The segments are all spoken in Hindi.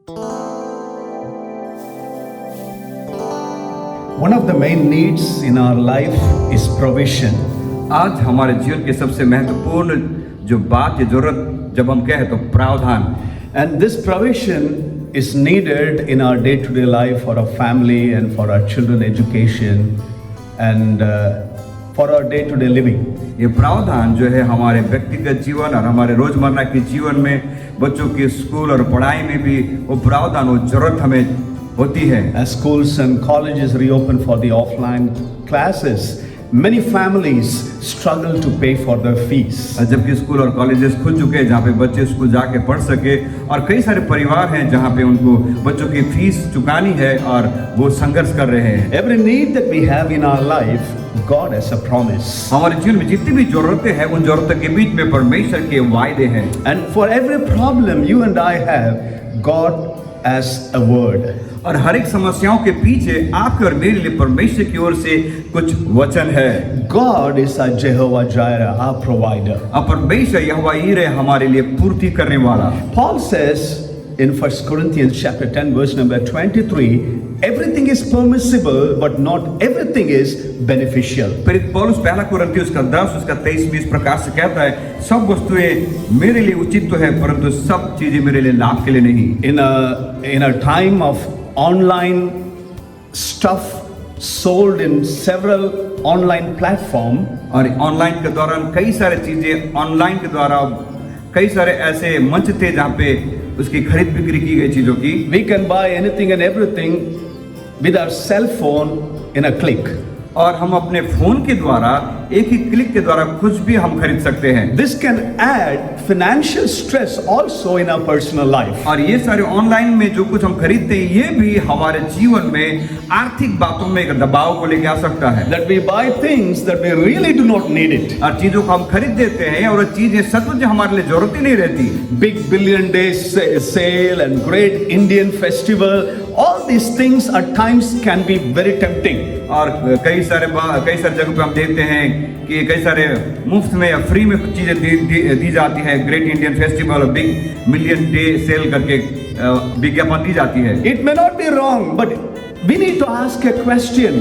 One of the main needs in our life is provision. आज हमारे जीवन के सबसे महत्वपूर्ण जो बात या जरूरत जब हम कहें तो प्रावधान, And this provision is needed in our day-to-day life for our family and for our children education and for our day-to-day living. ये प्रावधान जो है हमारे व्यक्तिगत जीवन और हमारे रोजमर्रा के जीवन में बच्चों के स्कूल और पढ़ाई में भी वो प्रावधान वो जरूरत हमें होती है। As schools and colleges reopen for the offline classes, many families struggle to pay for their fees. जबकि स्कूल और कॉलेजेस खुल चुके हैं जहाँ पे बच्चे स्कूल जाके पढ़ सके, और कई सारे परिवार हैं जहाँ पे उनको बच्चों की फीस चुकानी है और वो संघर्ष कर रहे हैं। Every need that we have in our life, God has a promise. हमारे जीवन में जितनी भी जरूरतें हैं उन जरूरतों के बीच में परमेश्वर के वायदे हैं। And for every problem you and I have, God has a word. और हर एक समस्याओं के पीछे आपके और मेरे लिए परमेश्वर की ओर से कुछ वचन है। God is our Jehovah Jireh, our provider. अब परमेश्वर यहोवा यीरे हमारे लिए पूर्ति करने वाला। Paul says in 1 Corinthians chapter 10 verse number 23, everything is permissible but not everything is beneficial. प्रेरित पौलुस पहला कुरिन्थियों उसका 10 उसका 23 इस प्रकार से कहता है, सब वस्तुएं मेरे लिए उचित तो है परंतु सब चीजें मेरे लिए लाभ के लिए नहीं। In a time of online stuff sold in several online platform, और ऑनलाइन के दौरान कई सारे चीजें ऑनलाइन के द्वारा कई सारे ऐसे मंच थे जहाँ पे उसकी खरीद बिक्री की गई चीजों की। we can buy anything and everything with our cell phone in a click. और हम अपने फोन के द्वारा एक ही क्लिक के द्वारा कुछ भी हम खरीद सकते हैं। This can add financial stress also in our personal life. और ये सारे ऑनलाइन में जो कुछ हम खरीदते हैं ये भी हमारे जीवन में आर्थिक बातों में एक दबाव को लेके आ सकता है। That we buy things that we really do not need it. और चीजों को हम खरीद देते हैं और चीजें सचमुच हमारे लिए जरूरत ही नहीं रहती। Big billion days sale and great Indian festival, all these things at times can be very tempting. और कई सारे जगहों पे हम देखते हैं कि कई सारे मुफ्त में या फ्री में चीजें दी जाती है। ग्रेट इंडियन फेस्टिवल और बिग मिलियन डे सेल करके विज्ञापन दी जाती है। It may not be wrong, but we need to ask a question.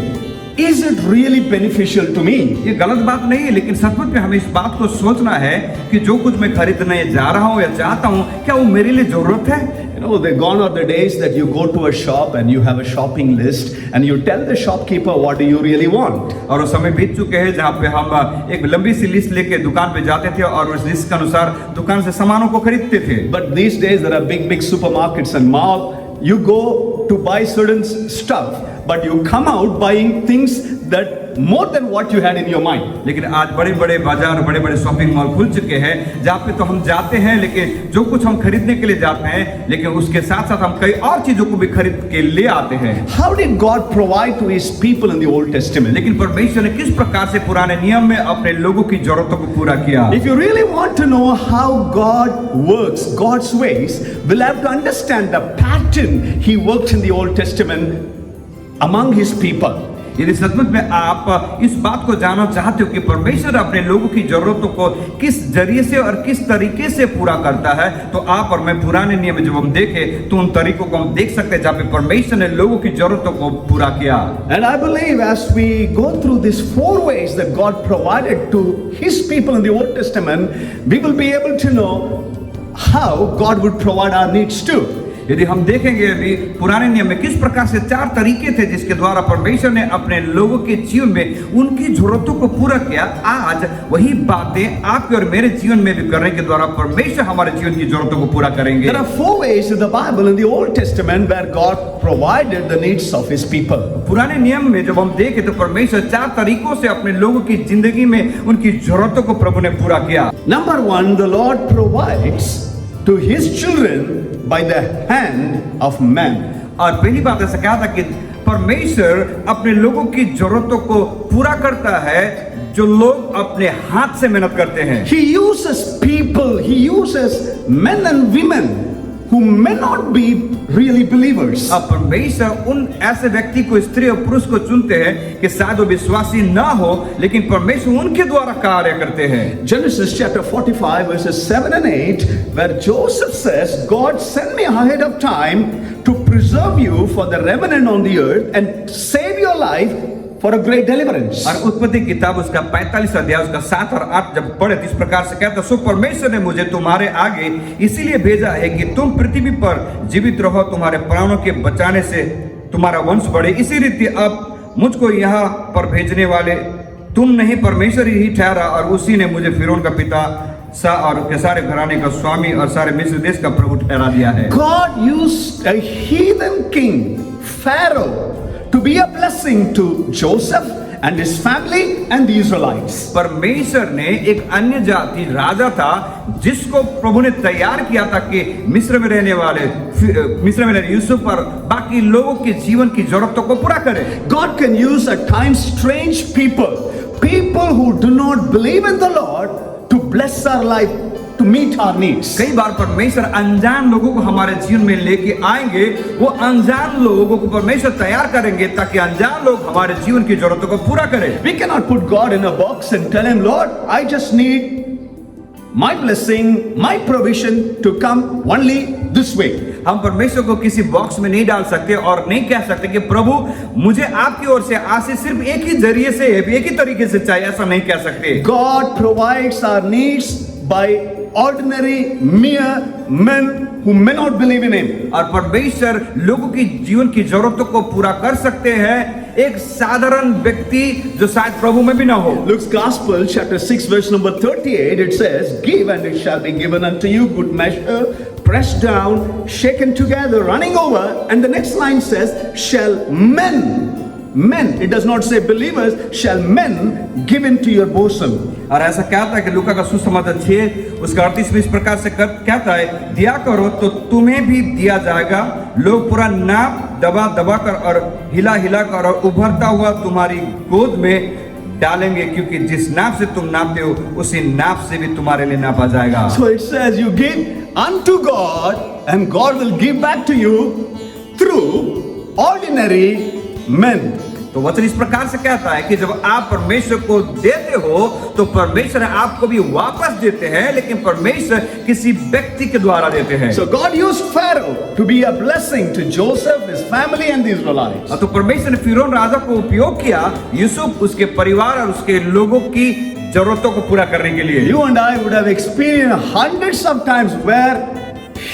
Is it really beneficial to me? ये गलत बात नहीं है, लेकिन सचमुच में हमें इस बात को सोचना है कि जो कुछ मैं खरीदने जा रहा हूँ या चाहता हूँ क्या वो मेरे लिए जरूरत है? You know, they're gone are the days that you go to a shop and you have a shopping list and you tell the shopkeeper what do you really want. और वो समय बीत चुके हैं जहाँ पे हम एक लंबी सी लिस्ट लेके दुकान पे जाते थे और उस लिस्ट के अनुसार दुकान से सामानों को खरीदते थे। But these days there are big supermarkets and mall. You go to buy certain stuff, but you come out buying things that more than what you had in your mind. लेकिन आज बड़े बड़े बाजार बड़े बड़े शॉपिंग मॉल खुल चुके हैं जहाँ पे तो हम जाते हैं लेकिन जो कुछ हम खरीदने के लिए जाते हैं लेकिन उसके साथ साथ हम कई और चीजों को भी खरीद के ले आते हैं। How did God provide to His people in the Old Testament? लेकिन परमेश्वर ने किस प्रकार से पुराने नियम में अपने लोगों की जरूरतों को पूरा किया? If you really want to know how God works, God's ways, we'll have to understand the pattern He worked in the Old Testament among His people. यदि सचमुच में आप इस बात को जानना चाहते हो कि परमेश्वर अपने लोगों की जरूरतों को किस जरिए से और किस तरीके से पूरा करता है, तो आप और मैं पुराने नियम जब हम देखें तो उन तरीकों को हम देख सकते हैं जहाँ पे परमेश्वर ने लोगों की जरूरतों को पूरा किया। And I believe as we go through these 4 ways that God provided to His people in the Old Testament, we will be able to know how God would provide our needs too. यदि हम देखेंगे अभी पुराने नियम में किस प्रकार से 4 तरीके थे जिसके द्वारा परमेश्वर ने अपने लोगों के जीवन में उनकी जरूरतों को पूरा किया, आज वही बातें आपके और मेरे जीवन में भी करने के द्वारा परमेश्वर हमारे जीवन की जरूरतों को पूरा करेंगे। There are 4 ways in the Bible in the Old Testament where God provided the needs of His people. पुराने नियम में जब हम देखें तो परमेश्वर 4 तरीकों से अपने लोगों की जिंदगी में उनकी जरूरतों को प्रभु ने पूरा किया। Number 1, the Lord provides to His children by the hand of man. और पहली बात ऐसा कहा था कि परमेश्वर अपने लोगों की जरूरतों को पूरा करता है जो लोग अपने हाथ से मेहनत करते हैं। He uses people, He uses men and women who may not be really believers. अब परमेश्वर उन ऐसे व्यक्ति को, स्त्री और पुरुष को चुनते हैं कि शायद वो विश्वासी ना हो, लेकिन परमेश्वर उनके द्वारा कार्य करते हैं। Genesis chapter 45 verses 7 and 8, where Joseph says, God sent me ahead of time to preserve you for the remnant on the earth and save your life for a great deliverance. और उत्पत्ति किताब उसका 45 अध्याय उसका 7 और 8 जब पढ़े तो इस प्रकार से कहता, सो परमेश्वर ने मुझे तुम्हारे आगे इसीलिए भेजा है कि तुम पृथ्वी पर जीवित रहो, तुम्हारे प्राणों के बचाने से तुम्हारा वंश बढ़े। इसी रीति अब मुझको यहाँ पर भेजने वाले तुम नहीं, परमेश्वर ही ठहरा, और उसी ने मुझे फिरौन का पिता सा और के सारे घराने का स्वामी और सारे मिस्र देश का प्रभु ठहरा दिया है। God used a heathen king, Pharaoh, to be a blessing to Joseph and his family and the Israelites. परमेश्वर ने एक अन्य जाति राजा था जिसको प्रभु ने तैयार किया था कि मिस्र में रहने वाले यूसुफ और बाकी लोगों के जीवन की जरूरतों को पूरा करे। God can use at times strange people who do not believe in the Lord to bless our life, to meet our needs. कई बार परमेश्वर अनजान लोगों को हमारे जीवन में लेके आएंगे, वो अनजान लोगों को परमेश्वर तैयार करेंगे ताकि अनजान लोग हमारे जीवन की जरूरतों को पूरा करें। We cannot put God in a box and tell him, Lord, I just need my blessing, my provision to come only this way. हम परमेश्वर को किसी बॉक्स में नहीं डाल सकते और नहीं कह सकते कि प्रभु मुझे आपकी ओर से आशीष सिर्फ एक ही जरिए से, एक ही तरीके से चाहिए, ऐसा नहीं कह सकते। God provides our needs by ordinary mere men who may not believe in him. और परमेश्वर लोगों की जीवन की जरूरतों को पूरा कर सकते हैं एक साधारण व्यक्ति जो शायद प्रभु में भी ना हो। Luke's Gospel chapter 6 verse number 38, it says, give and it shall be given unto you, good measure, pressed down, shaken together, running over. And the next line says, shall men, it does not say believers, shall men give into your bosom. और ऐसा कहता है कि लूका का सुसमाचार 6 उसका 38 में इस प्रकार से कहता है, दिया करो तो तुम्हें भी दिया जाएगा, लोग पूरा नाप दबा दबा कर और हिला हिला कर और उभरता हुआ तुम्हारी गोद में डालेंगे, क्योंकि जिस नाप से तुम नापते हो उसी नाप से भी तुम्हारे लिए नापा जाएगा। So it says you give unto God and God will give back to you through ordinary men. तो वचन इस प्रकार से कहता है कि जब आप परमेश्वर को देते हो तो परमेश्वर आपको भी वापस देते हैं, लेकिन परमेश्वर किसी व्यक्ति के द्वारा देते हैं। So God used Pharaoh to be a blessing to Joseph, his family and the Israelites. तो परमेश्वर ने फिरौन राजा को उपयोग किया यूसुफ, उसके परिवार और उसके लोगों की जरूरतों को पूरा करने के लिए। You and I would have experienced hundreds of times where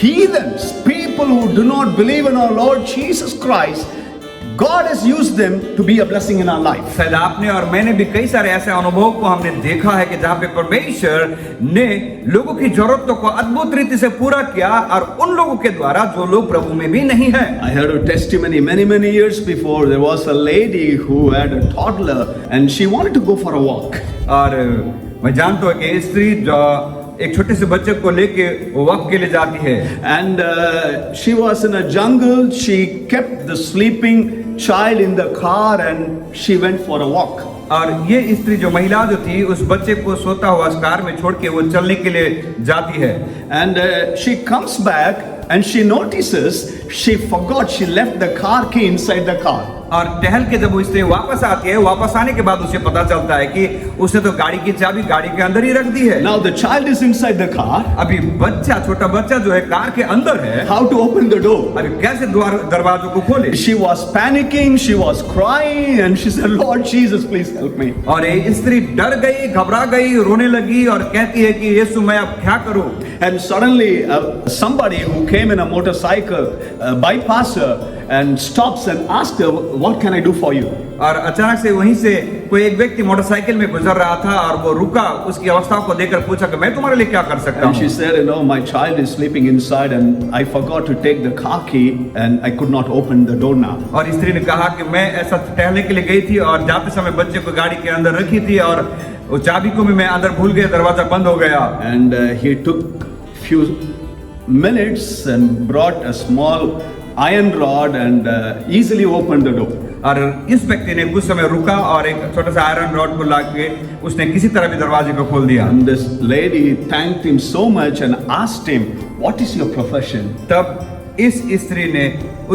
heathens, people who do not believe in our Lord Jesus Christ, God has used them to be a blessing in our life. शायद आपने और मैंने भी कई सारे ऐसे अनुभव को हमने देखा है कि जहाँ पे परमेश्वर ने लोगों की जरूरतों को अद्भुत रीति से पूरा किया और उन लोगों के द्वारा जो लोग प्रभु में भी नहीं है। I heard a testimony many years before. There was a lady who had a toddler and she wanted to go for a walk. और मैं जानता हूँ कि स्त्री जो एक छोटे से बच्चे को लेके वॉक के लिए जाती है। And she was in a jungle. She kept the sleeping child in the car and she went for a walk. और ये स्त्री जो महिला जो थी उस बच्चे को सोता हुआ कार में छोड़ के वो चलने के लिए जाती है। And she comes back and she notices she forgot, she left the car key inside the car. और टहल के जब वो स्त्री वापस आती है, वापस आने के बाद उसे पता चलता है कि उसने तो गाड़ी की चाबी गाड़ी के अंदर ही रख दी है। Now the child is inside the car. अभी बच्चा, छोटा बच्चा जो है कार के अंदर है। How to open the door? अभी कैसे दरवाजों को खोले? She was panicking, she was crying and she said, Lord Jesus, please help me. और ये स्त्री डर गई, घबरा गई, रोने लगी और कहती है कि यीशु मैं अब क्या करूं? And suddenly somebody who came in a motorcycle bypassed her and stops and asked her, what can I do for you? और अचानक से वहीं से कोई एक व्यक्ति मोटरसाइकिल में गुजर रहा था और वो रुका, उसकी अवस्था को देखकर पूछा कि मैं तुम्हारे लिए क्या कर सकता हूँ? And she said, you know, my child is sleeping inside and I forgot to take the car key and I could not open the door now. और स्त्री ने कहा कि मैं ऐसा टहलने के लिए गई थी और जाते समय बच्चे को गाड़ी के अंदर रखी थी और वो चाबी को भी मैं अंदर भूल गया, दरवाजा बंद हो गया। And he took few minutes and brought a small iron rod and easily opened the door. और इस व्यक्ति ने कुछ समय रुका और एक छोटा सा आयरन रॉड को लाके उसने किसी तरह भी दरवाजे को खोल दिया। And this lady thanked him so much and asked him, "What is your profession?" तब इस स्त्री ने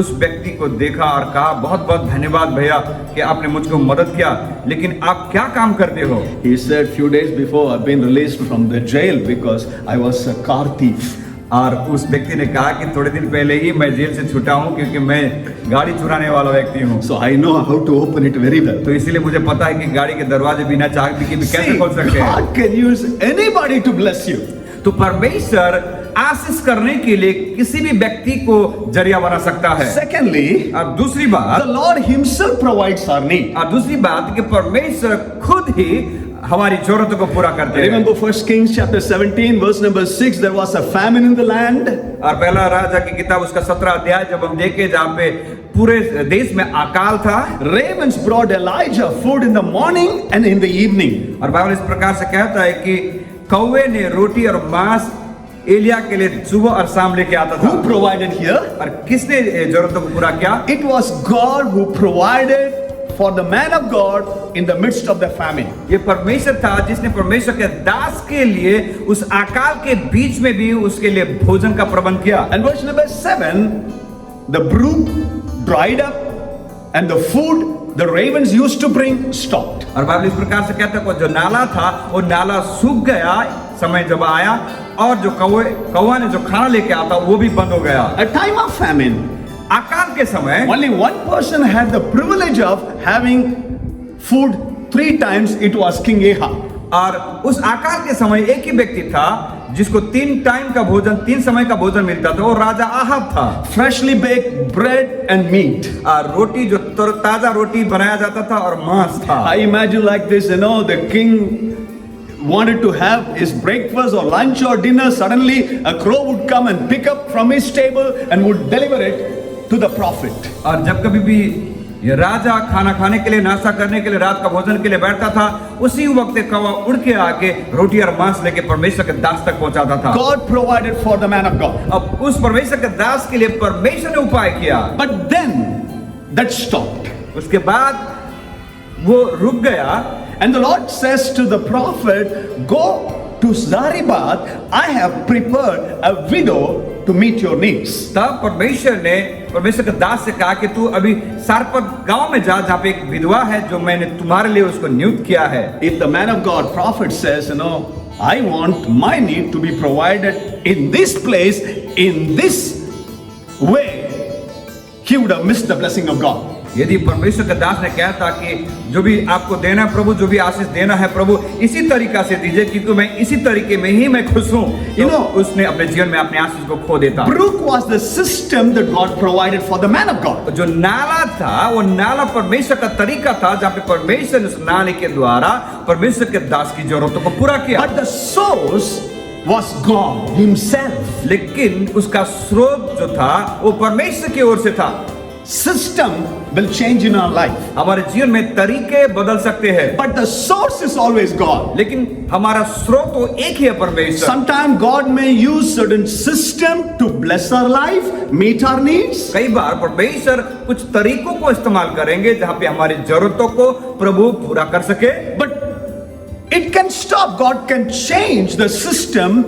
उस व्यक्ति को देखा और कहा, बहुत बहुत धन्यवाद भैया कि आपने मुझको मदद किया, लेकिन आप क्या काम करते हो? He said, "Few days before I've been released from the jail because I was a car thief." और उस व्यक्ति ने कहा कि थोड़े दिन पहले ही मैं जेल से छूटा हूँ क्योंकि मैं गाड़ी चुराने वाला व्यक्ति हूँ। So I know how to open it very well. तो इसीलिए मुझे पता है कि गाड़ी के दरवाजे बिना चाबी के भी कैसे खोल सकते हैं। God can use anybody to bless you. तो परमेश्वर आशीष करने के लिए किसी भी व्यक्ति को जरिया बना सकता है। Secondly, और दूसरी बात, the Lord Himself provides our need. और दूसरी बात कि परमेश्वर खुद ही हमारी जरूरतों को पूरा करते हैं। Remember 1 Kings chapter 17 verse number 6, there was a famine in the land. और पहला राजा की किताब उसका 17 अध्याय जब हम देखें जहाँ पे पूरे देश में अकाल था। Ravens brought Elijah food in the morning and in the evening. और बाइबल इस प्रकार से कहता है कि कौवे ने रोटी और मांस एलिया के लिए सुबह और शाम लेके आता था। Who provided here? और किसने जरूरतों को पूरा किया? It was God who provided for the man of God in the midst of the famine. ये परमेश्वर था जिसने परमेश्वर के दास के लिए उस अकाल के बीच में भी उसके लिए भोजन का प्रबंध किया। And verse number 7, the brook dried up and the food the ravens used to bring stopped. और बाइबल इस प्रकार से कहता है कि जो नाला था वो नाला सूख गया समय जब आया, और जो कौवा ने जो खाना लेके आता वो भी बंद हो गया। A time of famine, अकाल के समय only one person had the privilege of having food 3 times. It was King Ahab. और उस अकाल के समय एक ही व्यक्ति था जिसको 3 टाइम का भोजन, 3 समय का भोजन मिलता था, वो राजा आहाब था। Freshly baked bread and meat. और रोटी जो ताजा रोटी बनाया जाता था और मांस था। I imagine like this, the king wanted to have his breakfast or lunch or dinner. Suddenly a crow would come and pick up from his table and would deliver it to the prophet. और जब कभी भी ये राजा खाना खाने के लिए, नाश्ता करने के लिए, रात का भोजन के लिए बैठता था, उसी वक्त कौवा उड़ के आके रोटी और मांस लेके परमेश्वर के दास तक पहुंचाता था। God provided for the man of God. अब उस परमेश्वर के दास के लिए परमेश्वर ने उपाय किया। But then that stopped. उसके बाद वो रुक गया। And the Lord says to the prophet, "Go to Zarephath. I have prepared a widow to meet your needs." तब परमेश्वर ने परमेश्वर के दास से कहा कि तू अभी सारपत गांव में जा, जहाँ पे एक विधवा है जो मैंने तुम्हारे लिए उसको नियुक्त किया है। If the man of God, prophet says, "I want my need to be provided in this place, in this way," he would have missed the blessing of God. यदि परमेश्वर के दास ने कहा था कि जो भी आपको देना है प्रभु, जो भी आशीष देना है प्रभु, इसी तरीका से दीजिए क्योंकि मैं इसी तरीके में ही मैं खुश हूँ, उसने अपने जीवन में अपने आशीष को खो देता। Brook was the system that God provided for the man of God. जो नाला था वो नाला परमेश्वर का तरीका था जहाँ पे परमेश्वर ने उस नाले के द्वारा परमेश्वर के दास की जरूरतों को पूरा किया। But the source was God Himself. लेकिन उसका स्रोत जो था वो परमेश्वर की ओर से था। System will change in our life, हमारे जीवन में तरीके बदल सकते हैं, but the source is always God. लेकिन हमारा स्रोत तो एक ही है परमेश्वर। Sometimes God may use certain system to bless our life, meet our needs. कई बार परमेश्वर कुछ तरीकों को इस्तेमाल करेंगे जहाँ पे हमारी जरूरतों को प्रभु पूरा कर सके। But it can stop. God can change the system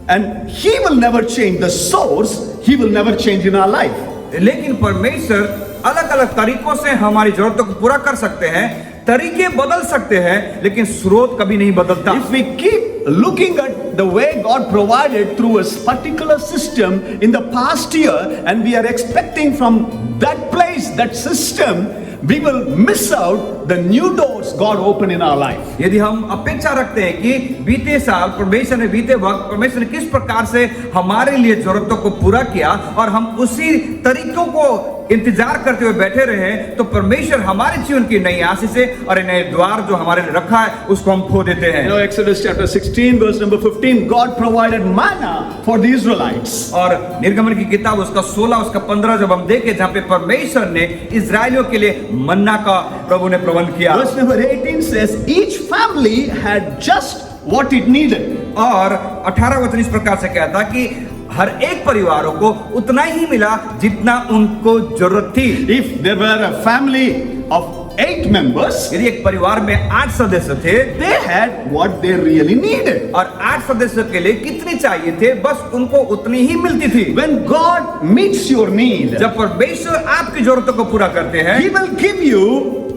and He will never change the source. He will never change in our life. लेकिन परमेश्वर अलग अलग तरीकों से हमारी जरूरतों को पूरा कर सकते हैं, तरीके बदल सकते हैं, लेकिन स्रोत कभी नहीं बदलता। If we keep looking at the way God provided through a particular system in the past year and we are expecting from that place, that system, we will miss out the new doors God opened in our life. यदि हम अपेक्षा रखते हैं कि बीते साल परमेश्वर ने, बीते वक्त परमेश्वर ने किस प्रकार से हमारे लिए जरूरतों को पूरा किया और हम उसी तरीकों को इंतजार करते हुए बैठे रहे, तो परमेश्वर हमारे जीवन की नई आशीषें और नए द्वार जो हमारे लिए रखा है उसको हम खो देते हैं। Exodus chapter 16 verse number 15, God provided manna for the Israelites. और निर्गमन की किताब उसका 16 उसका 15 जब हम देखें जहाँ पे परमेश्वर ने इजरायलियों के लिए मन्ना का प्रभु ने प्रबंध किया। Verse number 18 says each family had just what it needed. और 18 वचन इस प्रकार से कहता कि हर एक परिवारों को उतना ही मिला जितना उनको जरूरत थी। If there were a family of 8 members, यदि एक परिवार में 8 सदस्य थे they had what they really needed. और 8 सदस्यों के लिए कितनी चाहिए थे, बस उनको उतनी ही मिलती थी। When God meets your need, जब परमेश्वर आपकी जरूरतों को पूरा करते हैं, He will give you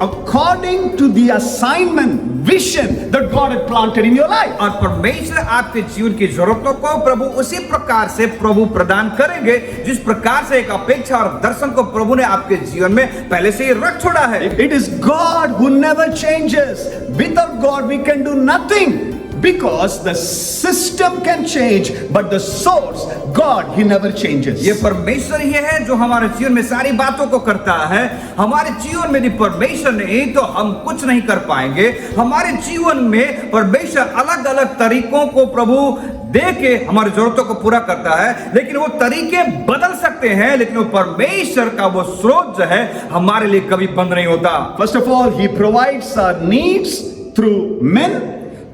according to the assignment, vision that God had planted in your life. और परमेश्वर आपके जीवन की जरूरतों को प्रभु उसी प्रकार से प्रभु प्रदान करेंगे जिस प्रकार से एक अपेक्षा और दर्शन को प्रभु ने आपके जीवन में पहले से ही रख छोड़ा है। It is God who never changes. Without God we can do nothing. Because the system can change, but the source, God, He never changes. ये परमेश्वर ही है जो हमारे जीवन में सारी बातों को करता है। हमारे जीवन में यदि परमेश्वर नहीं तो हम कुछ नहीं कर पाएंगे। हमारे जीवन में परमेश्वर अलग अलग तरीकों को प्रभु दे के हमारी जरूरतों को पूरा करता है, लेकिन वो तरीके बदल सकते हैं, लेकिन वो परमेश्वर का वो स्रोत जो है हमारे लिए कभी बंद नहीं होता। First of all, He provides our needs through men.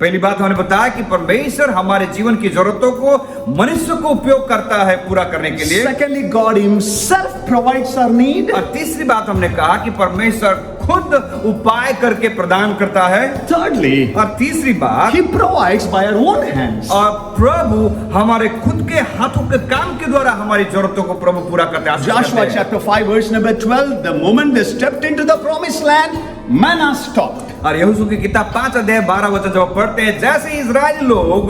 पहली बात हमने बताया कि परमेश्वर हमारे जीवन की जरूरतों को मनुष्य को उपयोग करता है पूरा करने के लिए। Secondly, God Himself provides our need. और तीसरी बात हमने कहा कि परमेश्वर खुद उपाय करके प्रदान करता है। Thirdly, और तीसरी बात, He provides by our own hands. और प्रभु हमारे खुद के हाथों के काम के द्वारा हमारी जरूरतों को प्रभु पूरा करते हैं। Joshua chapter 5 verse number 12, the moment they stepped into the promised land, manna stopped. और यहोशू की किताब 5 अध्याय 12 वचन जब पढ़ते हैं, जैसे ही इजराइली लोग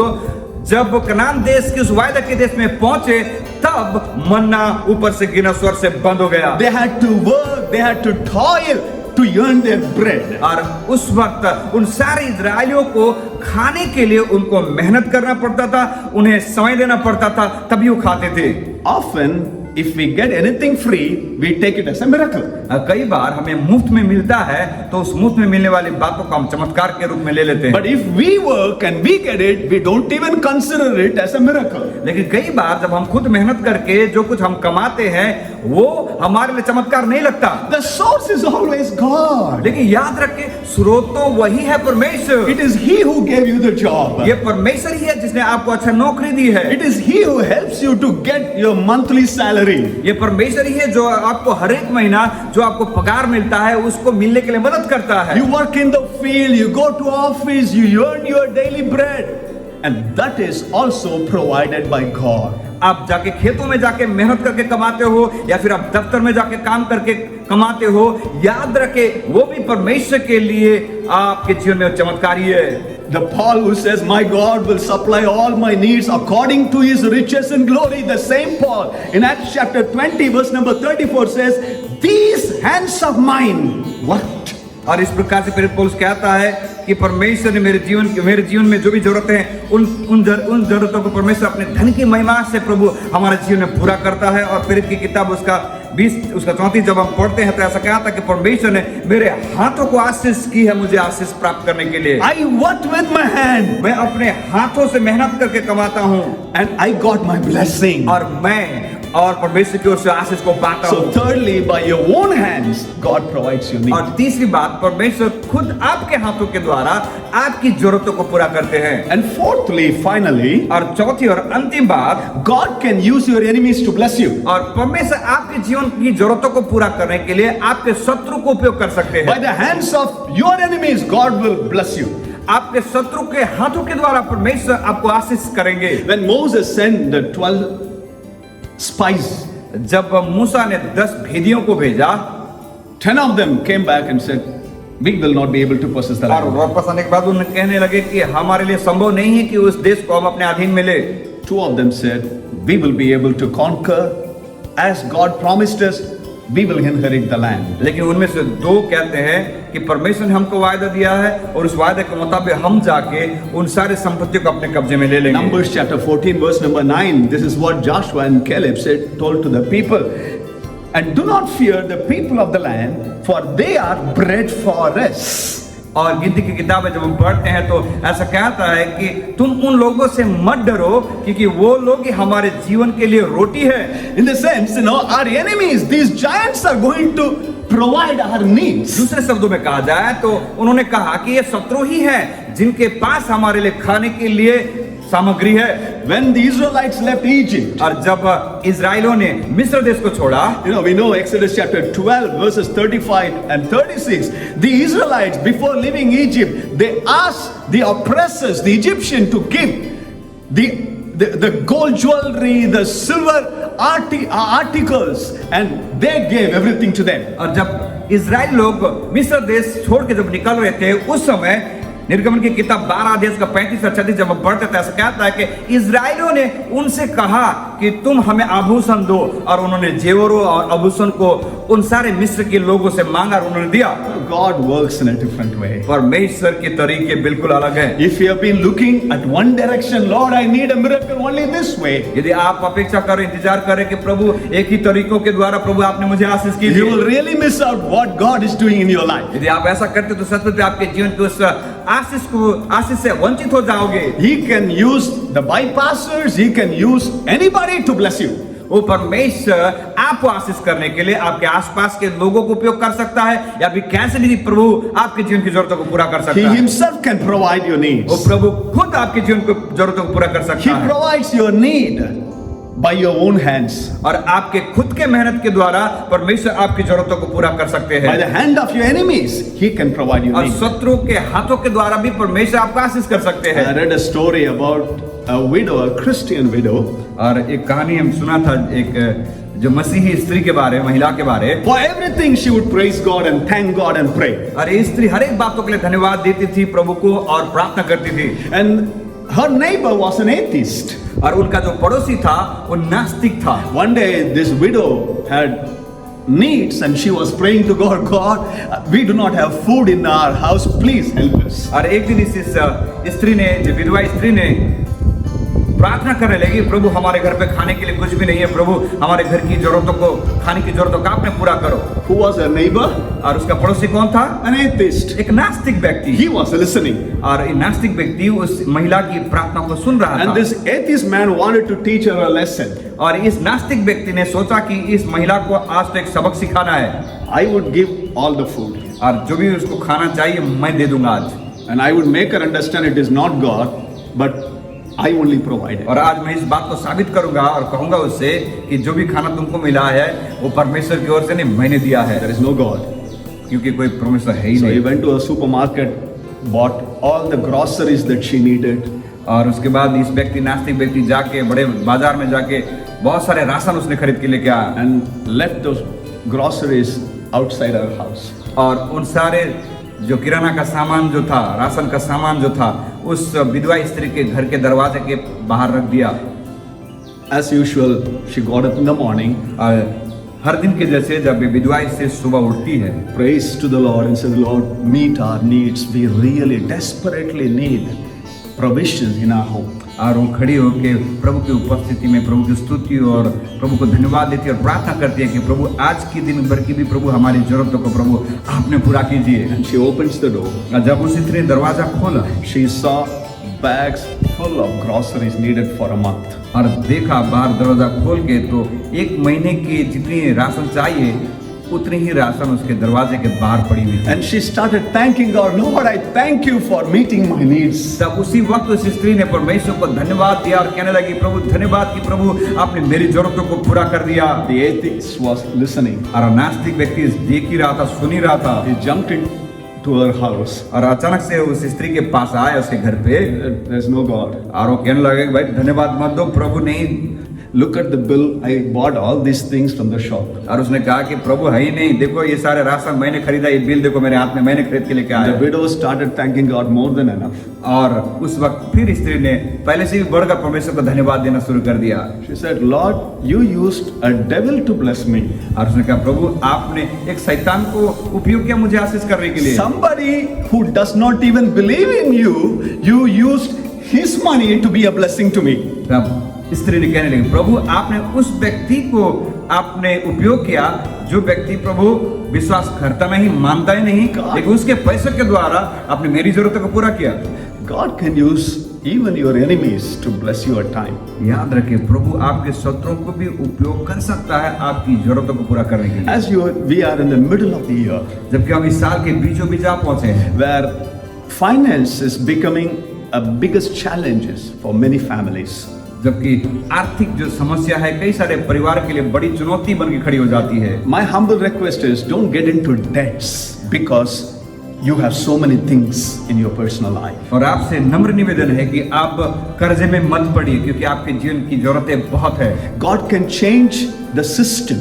जब कनान देश के उस वायदा के देश में पहुंचे तब मन्ना ऊपर से गिरना स्वर से बंद हो गया। They had to work, they had to toil to earn their bread. और उस वक्त उन सारे इजरायलियों को खाने के लिए उनको मेहनत करना पड़ता था, उन्हें समय देना पड़ता था, तभी वो खाते थे। Often, if we get anything free, we take it as a miracle. कई बार हमें मुफ्त में मिलता है तो उस मुफ्त में मिलने वाली बातों को हम चमत्कार के रूप में ले लेते हैं। But if we work and we get it, we don't even consider it as a miracle. लेकिन कई बार जब हम खुद मेहनत करके जो कुछ हम कमाते हैं वो हमारे लिए चमत्कार नहीं लगता। The source is always God. लेकिन याद रखें, स्रोत तो वही है परमेश्वर। It is He who gave you the job. ये परमेश्वर ही है जिसने आपको अच्छा नौकरी दी है। It is He who helps you to get your monthly salary. ये परमेश्वर ही है जो आपको हर एक महीना जो आपको पगार मिलता है उसको मिलने के लिए मदद करता है। You work in the field, you go to office, you earn your daily bread, and that is also provided by God. आप जाके खेतों में जाके मेहनत करके कमाते हो या फिर आप दफ्तर में जाके काम करके कमाते हो, याद रखे वो भी परमेश्वर के लिए आपके जीवन में चमत्कारी है। The Paul who says, "My God will supply all my needs according to His riches and glory." The same Paul in Acts chapter 20 verse number 34 says, "These hands of mine worked." और इस प्रकार से प्रेरित पौलुस कहता है कि परमेश्वर ने मेरे जीवन में जो भी जरूरतें हैं उन जरूरतों को परमेश्वर अपने धन की महिमा से प्रभु हमारे जीवन में पूरा करता है। और प्रेरित की किताब उसका 34 जब हम पढ़ते हैं तो ऐसा कहा था कि परमेश्वर ने मेरे हाथों को आशीष की है मुझे आशीष प्राप्त करने के लिए। I worked with my hand मैं अपने हाथों से मेहनत करके कमाता हूँ and I got my blessing. और परमेश्वर की ओर से आशीष को पाता So हूँ। thirdly, by your own hands, God provides your और need. तीसरी बात, परमेश्वर खुद आपके हाथों के द्वारा आपकी जरूरतों को पूरा करते हैं। And fourthly, finally, और चौथी और अंतिम बात, God can use your enemies to bless you. और परमेश्वर आपके जीवन की जरूरतों को पूरा करने के लिए आपके शत्रु को उपयोग कर सकते By हैं। the hands of your enemies, God will bless you. आपके शत्रु के हाथों के द्वारा परमेश्वर आपको आशीष करेंगे। When Moses sent the 12 spies, जब मूसा ने 10 भेदियों को भेजा 10 of them came back and said, "We will not be able to possess the और land." वापस आने के बाद उन्हें कहने लगे कि हमारे लिए संभव नहीं है कि उस देश को हम अपने अधीन में ले। 2 of them said, "We will be able to conquer as God promised us. We will inherit the land." लेकिन उनमें से 2 कहते हैं कि परमेश्वर ने हमको वायदा दिया है और उस वायदे के मुताबिक हम जाके उन सारे संपत्तियों को अपने कब्जे में ले लेंगे। Numbers chapter 14 verse number 9, this is what Joshua and Caleb told to the people. "And do not fear the people of the land, for they are bread for us." और गिनती की किताब में जब हम पढ़ते हैं तो ऐसा कहता है कि तुम उन लोगों से मत डरो क्योंकि वो लोग ही हमारे जीवन के लिए रोटी है। In the sense, our enemies, these giants are going to provide our needs. दूसरे शब्दों में कहा जाए तो उन्होंने कहा कि ये शत्रु ही है जिनके पास हमारे लिए खाने के लिए सामग्री है। When the Israelites left Egypt, और जब इजराइलियों ने मिस्र देश को छोड़ा, we know Exodus chapter 12 verses 35 and 36. The Israelites, before leaving Egypt, they asked the oppressors, the Egyptian, to give the gold jewelry, the silver articles, and they gave everything to them. और जब इजराइल लोग मिस्र देश छोड़ के जब निकल रहे थे, उस समय निर्गमन की किताब 12 अध्याय का 35 और 36 जब हम पढ़ते थे, ऐसा कहता है कि इजराइलियों ने उनसे कहा कि तुम हमें आभूषण दो, और उन्होंने जेवरों और आभूषण को उन सारे मिस्र के लोगों से मांगा और उन्होंने दिया। God works in a different way. परमेश्वर के तरीके बिल्कुल अलग हैं। If you have been looking at one direction, Lord, I need a miracle only this way. यदि आप अपेक्षा करें, इंतजार करें कि प्रभु एक ही तरीकों के द्वारा प्रभु आपने मुझे आशीष की, You will really miss out what God is doing in your life. यदि आप ऐसा करते तो सच में आपके जीवन के उस आशीष से वंचित हो जाओगे। He can use the bypassers, he can use anybody to bless you. वो परमेश्वर आपको आशीष करने के लिए आपके आसपास के लोगों को उपयोग कर सकता है, या फिर कैसे भी प्रभु आपके जीवन की जरूरतों को पूरा कर सकता He है। himself can provide your needs. वो प्रभु खुद आपके जीवन को जरूरतों को पूरा कर He सकता है, provides your need by your own hands. और आपके खुद के मेहनत के द्वारा परमेश्वर आपकी जरूरतों को पूरा कर सकते By हैं, the hand of your enemies, he can provide your और needs. शत्रु के हाथों के द्वारा भी परमेश्वर आपको आशीष कर सकते I हैं। read a story about a widow, a Christian widow. और एक कहानी हम सुना था, एक जो मसीही स्त्री के बारे, महिला के बारे। For everything she would praise God and thank God and pray. और ये स्त्री हर एक बातों के लिए धन्यवाद देती थी प्रभु को और प्रार्थना करती थी। And her neighbor was an atheist. और उनका जो पड़ोसी था वो नास्तिक था। One day this widow had needs and she was praying to God, God, we do not have food in our house, please help us. और एक दिन इस स्त्री ने, जो विधवा स्त्री ने प्रार्थना करने लगी, प्रभु हमारे घर पे खाने के लिए कुछ भी नहीं है, प्रभु हमारे घर की जरूरतों को, खाने की जरूरतों को आपने पूरा करो। Who was her neighbor? और उसका पड़ोसी कौन था? An atheist. एक नास्तिक व्यक्ति। He was listening. और ये नास्तिक व्यक्ति उस महिला की प्रार्थना को सुन रहा And था। this atheist man wanted to teach her a lesson. और इस नास्तिक व्यक्ति ने सोचा कि इस महिला को आज तो एक सबक सिखाना है, I would give all the food. और जो भी उसको खाना चाहिए मैं दे दूंगा आज, And I would make her understand it is not God, but I only provide it. और आज मैं इस बात को साबित करूंगा और कहूंगा उससे कि जो भी खाना तुमको मिला है वो परमेश्वर की ओर से नहीं, मैंने दिया है, There is no God. क्योंकि कोई परमेश्वर है ही So he नहीं। went to a supermarket, bought all the groceries that she needed. और उसके बाद इस व्यक्ति, नास्तिक व्यक्ति, जाके बड़े बाजार में जाके बहुत सारे राशन उसने खरीद के लेके आया, And left those groceries outside her house. और उन सारे जो किराना का सामान जो था, राशन का सामान जो था, उस विधवा स्त्री के घर के दरवाजे के बाहर रख दिया। As usual, she got up in the morning, और हर दिन के जैसे जब ये विधवा स्त्री सुबह उठती है, prays to the Lord and said, Lord, meet our needs. We really desperately need provisions in our home. और वो खड़ी होकर प्रभु की उपस्थिति में प्रभु की स्तुति और प्रभु को धन्यवाद देती है और प्रार्थना करती है कि प्रभु आज की दिन भर की भी प्रभु हमारी जरूरतों को प्रभु आपने पूरा कीजिए। And she opens the door. और जब उस स्त्री ने दरवाजा खोला, She saw bags full of groceries needed for a month. और देखा बाहर दरवाजा खोल के तो एक महीने की जितनी राशन चाहिए उतनी ही राशन उसके दरवाजे के बाहर पड़ी हुई थी। And she started thanking God, Lord, I thank you for meeting my needs. तब उसी वक्त उस स्त्री ने परमेश्वर को धन्यवाद दिया और कहने लगी, प्रभु धन्यवाद कि प्रभु आपने मेरी जरूरतों को पूरा कर दिया। The atheist was listening. और नास्तिक व्यक्ति देख ही रहा था, सुन ही रहा था। He jumped into her house. और अचानक से उस स्त्री के पास आया उसके घर पे, There's no God. और वो कहने लगे, भाई धन्यवाद मत दो, प्रभु नहीं। Look at the bill. I bought all these things from the shop. और उसने कहा कि प्रभु है ही नहीं, देखो ये सारे राशन मैंने खरीदा, ये बिल देखो मेरे हाथ में, मैंने खरीद के लेके The आया। widow started thanking God more than enough. और उस वक्त फिर स्त्री ने पहले से भी बढ़कर परमेश्वर को धन्यवाद देना शुरू कर दिया। She said, Lord, you used a devil to bless me. और उसने कहा, प्रभु आपने एक शैतान को उपयोग किया मुझे आशीष करने के लिए। Somebody who does not even believe in you, you used his money to be a blessing to me. तब स्त्री ने कहने लगी, प्रभु आपने उस व्यक्ति को आपने उपयोग किया जो व्यक्ति प्रभु विश्वास करता नहीं, मानता ही नहीं, लेकिन उसके पैसे के द्वारा आपने मेरी जरूरतों को पूरा किया। God can use even your enemies to bless you at time. याद रखिए, प्रभु आपके शत्रुओं को भी उपयोग कर सकता है आपकी जरूरतों को पूरा करने के लिए। As we are in the middle of the year, जबकि हम इस साल के बीचों बीच आ पहुंचे हैं, where finance is becoming biggest challenges for many families. जबकि आर्थिक जो समस्या है कई सारे परिवार के लिए बड़ी चुनौती बन के खड़ी हो जाती है। My humble request is don't get into debts because you have so many things in your personal life. और आपसे नम्र निवेदन है कि आप कर्जे में मत पड़िए क्योंकि आपके जीवन की जरूरतें बहुत है। God can change the system,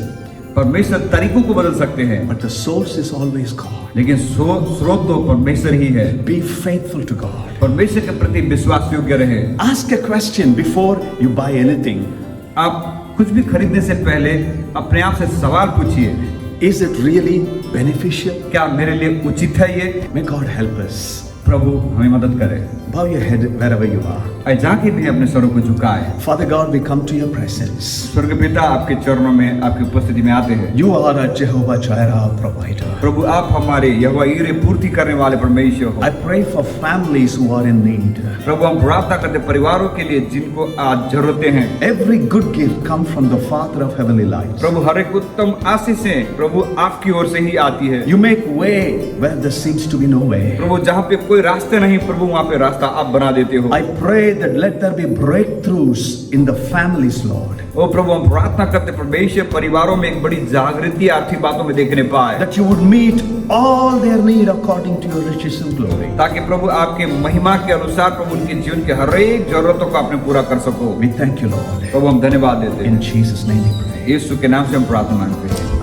परमेश्वर तरीकों को बदल सकते हैं, but the source is always God. लेकिन स्रोत तो परमेश्वर ही है। Be faithful to God. परमेश्वर के प्रति विश्वास योग्य रहे। Ask a question before you buy anything. आप कुछ भी खरीदने से पहले अपने आप से सवाल पूछिए, Is it really beneficial? क्या मेरे लिए उचित है ये? May God help us. प्रभु हमें मदद करे। Bow your head wherever you are. जाके भी अपने स्वरों को झुकाए। Father God, we come to your presence. स्वर्ग पिता आपके चरणों में आपकी उपस्थिति में आते हैं। You are our Jehovah Jireh, our provider. प्रभु आप हमारे यहोवा यीरे पूर्ति करने वाले परमेश्वर हो। I pray for families who are in need. प्रभु हम प्रार्थना करते परिवारों के लिए जिनको आज जरूरतें हैं। Every good gift comes from the Father of heavenly lights. प्रभु हर एक उत्तम आशीषें प्रभु आपकी ओर से ही आती है। You make way where there seems to be no way. प्रभु जहाँ पे कोई रास्ते नहीं प्रभु वहाँ पे रास्ता आप बना देते हो। I pray that let there be breakthroughs in the families, Lord. ओ प्रभु हम प्रार्थना करते परमेश्वर परिवारों में एक बड़ी जागृति आर्थिक बातों में देखने पाए, That you would meet all their need according to your riches and glory. ताकि प्रभु आपके महिमा के अनुसार प्रभु उनके जीवन के हर एक जरूरतों को आपने पूरा कर सको। We thank you, Lord. प्रभु हम धन्यवाद देते हैं। In Jesus' name we pray. यीशु के नाम से हम प्रार्थना करते हैं।